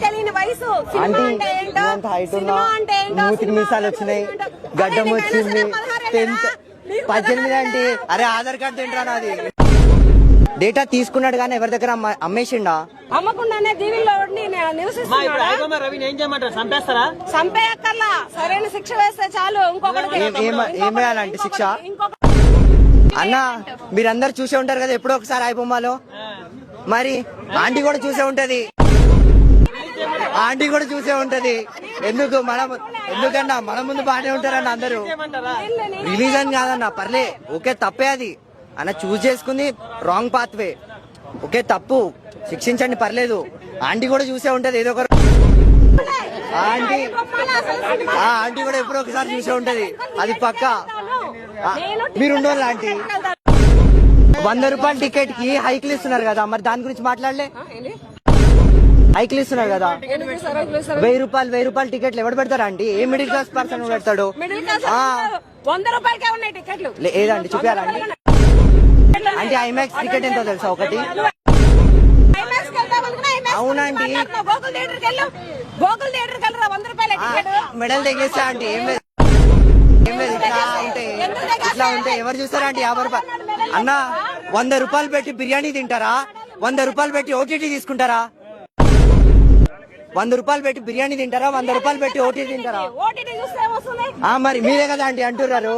తెలియని వయసు ఆంటీ ఇంత హైట్ ఉన్నా మూతికి మీసాలు వచ్చినాయి, గడ్డం వచ్చింది, 18 ఆంటీ. అరే ఆధార్ కార్డు తింటరా నాది. డేటా తీసుకున్నాడు కానీ ఎవరి దగ్గర అమ్మేసిండా? అమ్మకుండానే దీవిలో నివసిస్తున్నాడు. చంపేయక్కర్లా, సరైన శిక్ష వేస్తే చాలు. ఏం వేయాలంటే శిక్ష? అన్న మీరందరు చూసే ఉంటారు కదా ఎప్పుడో ఒకసారి ఐబొమ్మలో. మరి ఆంటీ కూడా చూసే ఉంటది, ఆంటీ కూడా చూసే ఉంటది. ఎందుకన్నా మన ముందు బాగానే ఉంటారన్న అందరూ. రిలీజన్ కాదన్న, పర్లే, ఓకే, తప్పే అది అన్న. చూస్ చేసుకుంది రాంగ్ పాత్ వే, ఓకే, తప్పు, శిక్షించండి, పర్లేదు. ఆంటీ కూడా చూసే ఉంటది ఏదో ఒక ఆంటీ కూడా ఎప్పుడో ఒకసారి చూసే ఉంటది, అది పక్క. మీరుండోళ్ళు ఆంటీ 100 రూపాయల టికెట్ కి హైక్లు ఇస్తున్నారు కదా, మరి దాని గురించి మాట్లాడలే. హైక్లు ఇస్తున్నారు కదా, 1000 రూపాయల టికెట్లు ఎవరు పెడతారా aunty? A middle class person పెడతాడు? 100 రూపాయలకే ఉన్నాయి టికెట్లు. ఏదండి చూపించాలండి అంటే. ఐమాక్స్ టికెట్ ఎంతో తెలుసా? ఒకటి. అవునండి, మెడల్ తెగేస్తా ఆంటీ. ఏం లేదు, ఏం లేదు. ఇట్లా ఉంటే ఎవరు చూస్తారా ఆంటీ? 50 రూపాయలు అన్న. 100 రూపాయలు పెట్టి బిర్యానీ తింటారా? 100 రూపాయలు పెట్టి ఓటీటీ తీసుకుంటారా? 100 రూపాయలు పెట్టి బిర్యానీ తింటారా? 100 రూపాయలు పెట్టి ఓటీటీ తింటారా? మరి మీరే కదా ఆంటీ అంటున్నారు.